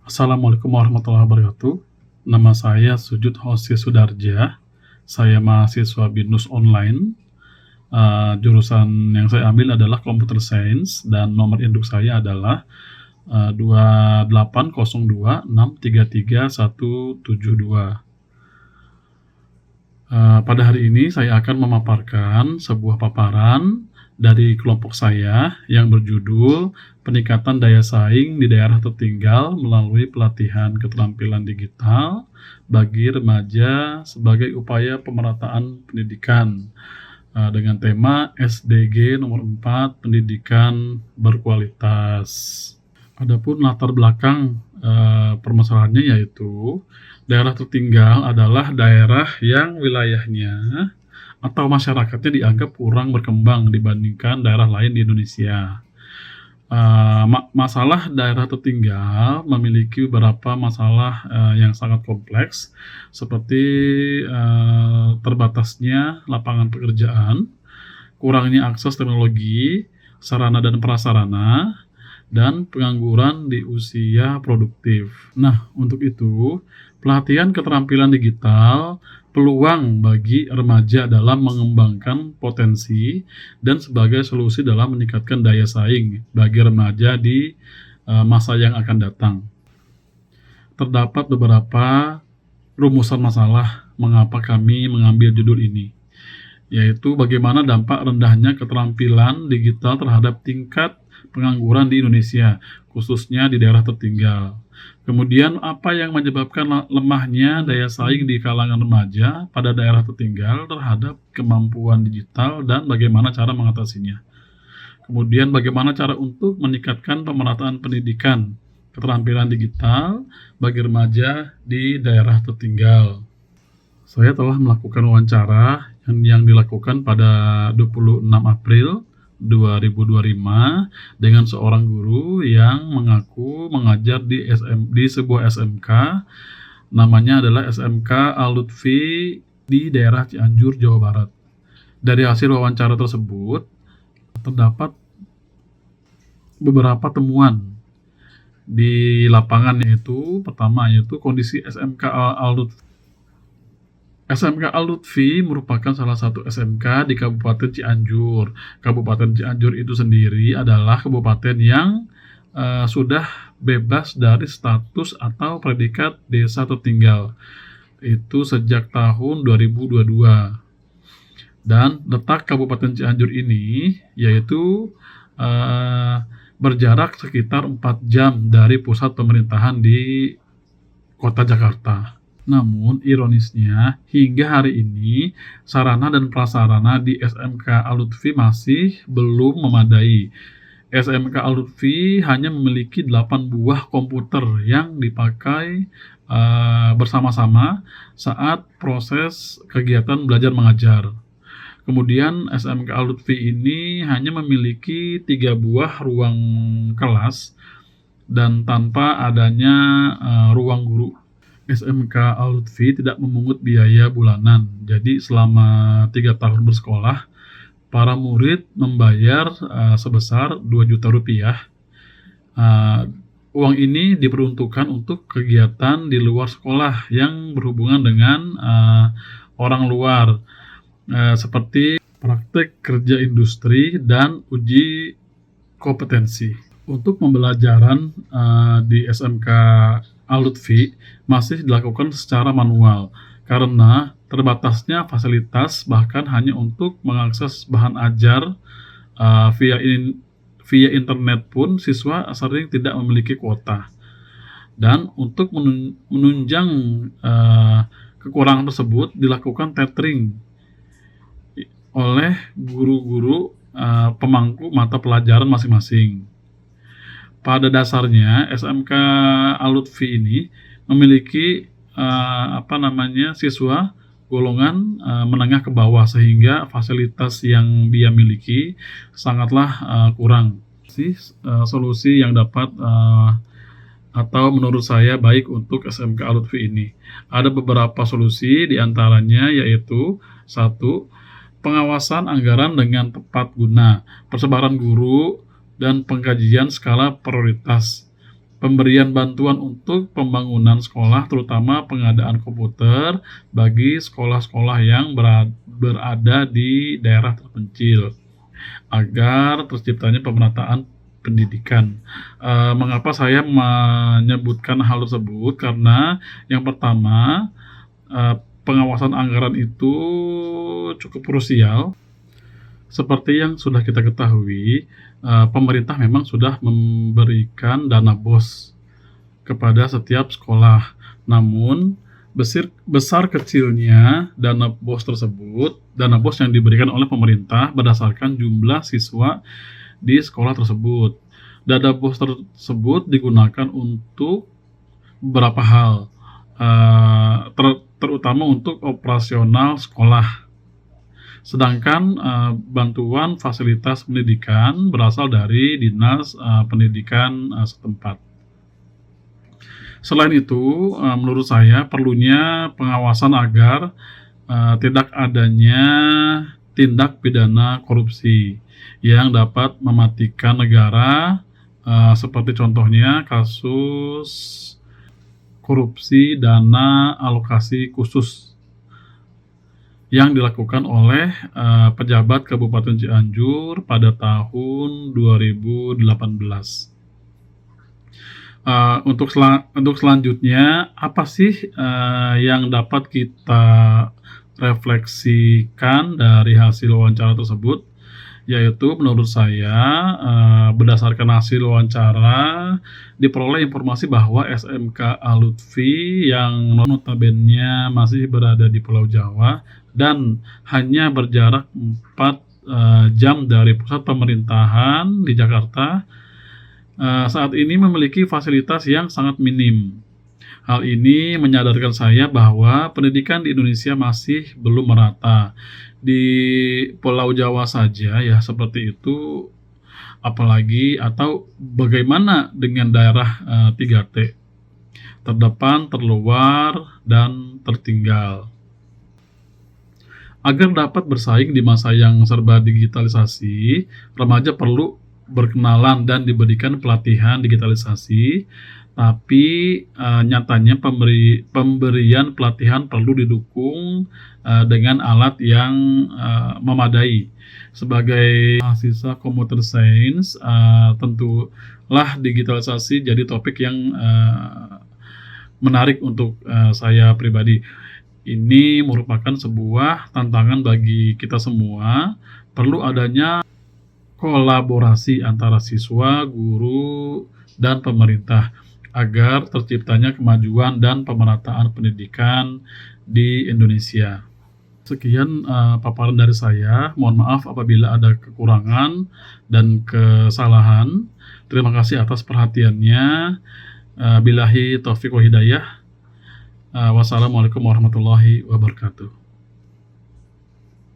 Assalamualaikum warahmatullahi wabarakatuh. Nama saya Sujud Hosi Sudarja. Saya mahasiswa BINUS Online. Jurusan yang saya ambil adalah Computer Science dan nomor induk saya adalah 2802633172. Pada hari ini saya akan memaparkan sebuah paparan dari kelompok saya yang berjudul Peningkatan Daya Saing di Daerah Tertinggal melalui Pelatihan Keterampilan Digital bagi Remaja sebagai Upaya Pemerataan Pendidikan, dengan tema SDG nomor 4, Pendidikan Berkualitas. Adapun latar belakang permasalahannya yaitu daerah tertinggal adalah daerah yang wilayahnya atau masyarakatnya dianggap kurang berkembang dibandingkan daerah lain di Indonesia. Masalah daerah tertinggal memiliki beberapa masalah yang sangat kompleks, seperti terbatasnya lapangan pekerjaan, kurangnya akses teknologi, sarana dan prasarana, dan pengangguran di usia produktif. Nah, untuk itu, pelatihan keterampilan digital peluang bagi remaja dalam mengembangkan potensi dan sebagai solusi dalam meningkatkan daya saing bagi remaja di masa yang akan datang. Terdapat beberapa rumusan masalah mengapa kami mengambil judul ini, yaitu bagaimana dampak rendahnya keterampilan digital terhadap tingkat pengangguran di Indonesia, khususnya di daerah tertinggal. Kemudian, apa yang menyebabkan lemahnya daya saing di kalangan remaja pada daerah tertinggal terhadap kemampuan digital dan bagaimana cara mengatasinya. Kemudian, bagaimana cara untuk meningkatkan pemerataan pendidikan keterampilan digital bagi remaja di daerah tertinggal. Saya telah melakukan wawancara yang dilakukan pada 26 April 2025 dengan seorang guru yang mengaku mengajar di sebuah SMK, namanya adalah SMK Al-Lutfi di daerah Cianjur, Jawa Barat. Dari hasil wawancara tersebut terdapat beberapa temuan di lapangan, yaitu pertama yaitu kondisi SMK Al-Lutfi. SMK Al-Lutfi merupakan salah satu SMK di Kabupaten Cianjur. Kabupaten Cianjur itu sendiri adalah kabupaten yang sudah bebas dari status atau predikat desa tertinggal. Itu sejak tahun 2022. Dan letak Kabupaten Cianjur ini yaitu berjarak sekitar 4 jam dari pusat pemerintahan di Kota Jakarta. Namun, ironisnya, hingga hari ini, sarana dan prasarana di SMK Al-Lutfi masih belum memadai. SMK Al-Lutfi hanya memiliki 8 buah komputer yang dipakai bersama-sama saat proses kegiatan belajar mengajar. Kemudian, SMK Al-Lutfi ini hanya memiliki 3 buah ruang kelas dan tanpa adanya ruang guru. SMK Al-Lutfi tidak memungut biaya bulanan, jadi selama 3 tahun bersekolah, para murid membayar sebesar 2 juta rupiah. Uang ini diperuntukkan untuk kegiatan di luar sekolah yang berhubungan dengan orang luar, seperti praktek kerja industri dan uji kompetensi. Untuk pembelajaran di SMK Al-Lutfi masih dilakukan secara manual karena terbatasnya fasilitas, bahkan hanya untuk mengakses bahan ajar via internet pun siswa sering tidak memiliki kuota. Dan untuk menunjang kekurangan tersebut dilakukan tethering oleh guru-guru pemangku mata pelajaran masing-masing. Pada dasarnya SMK Al-Lutfi ini memiliki siswa golongan menengah ke bawah, sehingga fasilitas yang dia miliki sangatlah kurang. Solusi yang dapat atau menurut saya baik untuk SMK Al-Lutfi ini. Ada beberapa solusi, diantaranya yaitu 1. Pengawasan anggaran dengan tepat guna, persebaran guru, dan pengkajian skala prioritas. pemberian bantuan untuk pembangunan sekolah, terutama pengadaan komputer bagi sekolah-sekolah yang berada di daerah terpencil, agar terciptanya pemerataan pendidikan. Mengapa saya menyebutkan hal tersebut? Karena yang pertama, pengawasan anggaran itu cukup krusial. Seperti yang sudah kita ketahui, pemerintah memang sudah memberikan dana BOS kepada setiap sekolah. Namun, besar kecilnya dana BOS tersebut, dana BOS yang diberikan oleh pemerintah berdasarkan jumlah siswa di sekolah tersebut. Dana BOS tersebut digunakan untuk beberapa hal, terutama untuk operasional sekolah. Sedangkan bantuan fasilitas pendidikan berasal dari dinas pendidikan setempat. Selain itu, menurut saya perlunya pengawasan agar tidak adanya tindak pidana korupsi yang dapat mematikan negara, seperti contohnya kasus korupsi dana alokasi khusus yang dilakukan oleh pejabat Kabupaten Cianjur pada tahun 2018. Untuk selanjutnya, apa sih yang dapat kita refleksikan dari hasil wawancara tersebut? Yaitu menurut saya, berdasarkan hasil wawancara diperoleh informasi bahwa SMK Al-Lutfi yang notabene masih berada di Pulau Jawa dan hanya berjarak 4 jam dari pusat pemerintahan di Jakarta, saat ini memiliki fasilitas yang sangat minim. Hal ini menyadarkan saya bahwa pendidikan di Indonesia masih belum merata. Di Pulau Jawa saja ya seperti itu, apalagi atau bagaimana dengan daerah 3T, terdepan, terluar, dan tertinggal. Agar dapat bersaing di masa yang serba digitalisasi, remaja perlu berkenalan dan diberikan pelatihan digitalisasi, tapi nyatanya pemberian pelatihan perlu didukung dengan alat yang memadai. Sebagai mahasiswa computer science, tentulah digitalisasi jadi topik yang menarik untuk saya pribadi. Ini merupakan sebuah tantangan bagi kita semua. Perlu adanya kolaborasi antara siswa, guru, dan pemerintah agar terciptanya kemajuan dan pemerataan pendidikan di Indonesia. Sekian paparan dari saya. Mohon maaf apabila ada kekurangan dan kesalahan. Terima kasih atas perhatiannya. Billahi taufiq wa hidayah. Wassalamualaikum warahmatullahi wabarakatuh.